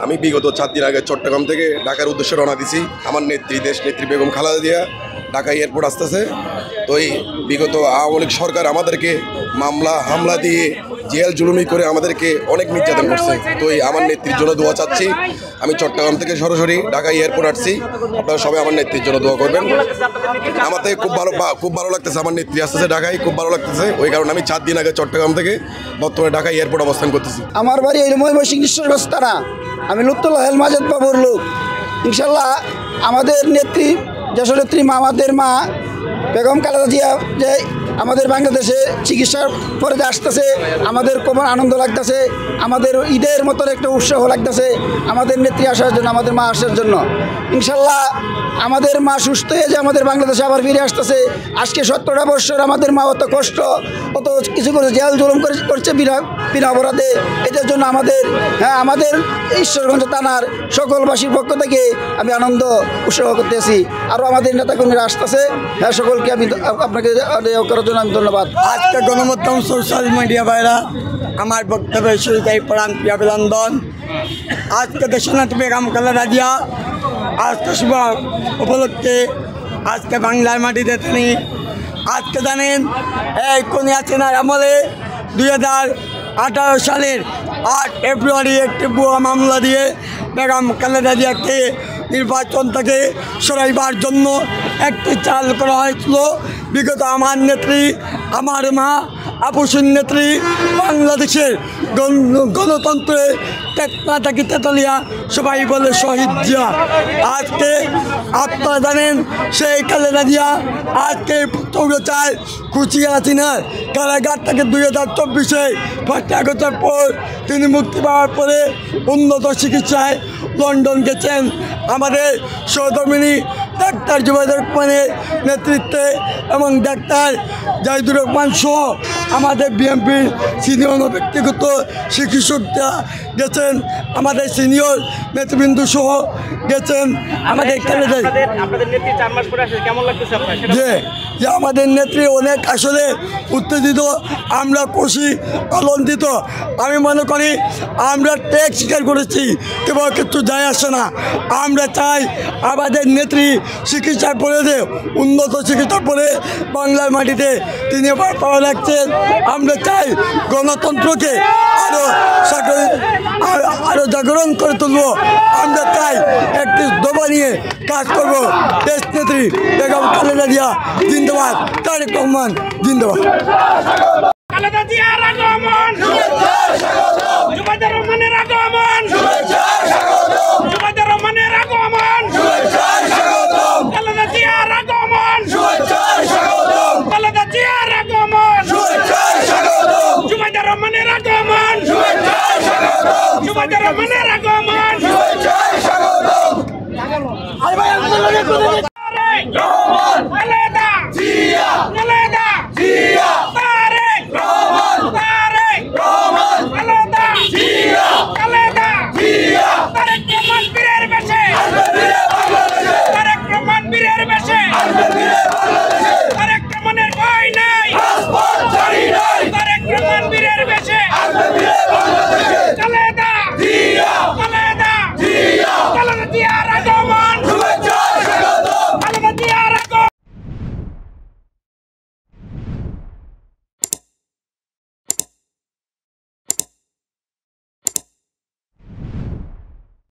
আমি বিগত 4 দিন আগে চট্টগ্রাম থেকে ঢাকার উদ্দেশ্যে রওনা দিছি। আমার দেশ নেত্রী বেগম খালেদা জিয়া ঢাকা এয়ারপোর্ট আসতেছে। তো এই বিগত আওয়ামী লীগ সরকার আমাদেরকে হামলা দিয়ে জেল জুলুমি করে আমাদেরকে অনেক নির্যাতন করছে। তো এই আমার নেত্রীর জন্য দোয়া চাচ্ছি। আমি চট্টগ্রাম থেকে সরাসরি ঢাকা এয়ারপোর্ট আসছি। আপনারা সবাই আমার নেত্রীর জন্য দোয়া করবেন। আমাদের খুব ভালো লাগতেছে, আমার নেত্রী আসতেছে ঢাকায়, খুব ভালো লাগতেছে। ওই কারণে আমি 4 দিন আগে চট্টগ্রাম থেকে বর্তমানে ঢাকা এয়ারপোর্ট অবস্থান করতেছি। আমার বাড়ি এই ময়মনসিংহ নিঃশ্বাসতারা, আমি লুৎফুল্লাহ মাজেদ বাবুর লোক। ইনশাল্লাহ আমাদের নেত্রী যশোনেত্রী আমাদের মা বেগম খালেদা জিয়া যে আমাদের বাংলাদেশে চিকিৎসার পরে আসতেছে, আমাদের কোমর আনন্দ লাগতেছে, আমাদের ঈদের মতন একটা উৎসাহ লাগতেছে আমাদের নেত্রী আসার জন্য, আমাদের মা আসার জন্য। ইনশাল্লাহ আমাদের মা সুস্থ হয়ে যে আমাদের বাংলাদেশে আবার ফিরে আসতেছে। আজকে 17টা বছর আমাদের মা অত কষ্ট, অত কিছু করে জেল জুলুম করছে বিনা অপরাধে। এটার জন্য আমাদের ঈশ্বরগঞ্জ থানার সকলবাসীর পক্ষ থেকে আমি আনন্দ উৎসাহ করতেছি। আরও আমাদের নেতাকর্মীরা আসতেছে, হ্যাঁ সকলকে আমি আপনাকে করার জন্য আমি ধন্যবাদ। আজকে গণমাধ্যম সোশ্যাল মিডিয়া ভাইরা আমার বক্তব্যে শুরুকারী প্রাণ প্রিয় অভিনন্দন। আজকে দেশনাথ বেগম খালেদা জিয়া আজকে শুভ উপলক্ষে আজকে বাংলার মাটিতে তিনি আজকে জানেন এই কনিয়া চেনার আমলে 2018 সালের 8 ফেব্রুয়ারি একটি ভুয়া মামলা দিয়ে বেগম খালেদা জিয়াকে নির্বাচন থেকে সরাইবার জন্য একটি চাল করা হয়েছিল। বিগত আমার নেত্রী, আমার মা আপুসিন নেত্রী, বাংলাদেশের গণতন্ত্রের টেকনাটাকি তেতালিয়া সবাই বলে শহীদ জিয়া। আজকে আপনারা জানেন সেই খালেদা জিয়া আজকে চৌরাচায় কুচিয়া হাসিনার কারাগার থেকে 2024-এ 5 আগস্টের পর তিনি মুক্তি পাওয়ার পরে উন্নত চিকিৎসায় লন্ডন গেছেন। আমাদের সহধর্মিনী ডাক্তার জুবাইদুর রহমানের নেতৃত্বে এবং ডাক্তার জাহিদুর রহমান সহ আমাদের বিএনপির সিনিয়র ব্যক্তিগত চিকিৎসকরা গেছেন, আমাদের সিনিয়র নেতৃবৃন্দ সহ গেছেন। আমাদের যে আমাদের নেত্রী অনেক আসলে উত্তেজিত, আমরা খুশি আনন্দিত। আমি মনে করি আমরা ট্যাক্স স্বীকার করেছি কেবল কিছু যায় আসে না। আমরা চাই আমাদের নেত্রী চিকিৎসা পড়ে দে, উন্নত চিকিৎসা পড়ে বাংলার মাটিতে তিনি পাওয়া লাগছেন। আমরা চাই গণতন্ত্রকে আরো জাগরণ করে তুলব। আমরা চাই একটি দফা নিয়ে কাজ করব। দেশ নেত্রী বেগম খালেদা জিয়া জিন্দাবাদ, তারেক রহমান জিন্দাবাদ। খালেদা জিয়ার আগমন, জুবাইদুর রহমানের আগমন, জুবাইদুর রহমানের আগমন, খালেদা জিয়ার আগমন, খালেদা জিয়ার আগমন, জুবাইদুর রহমানের আগমন, জুবাইদুর রহমানের আগমন। খালেদা জিয়া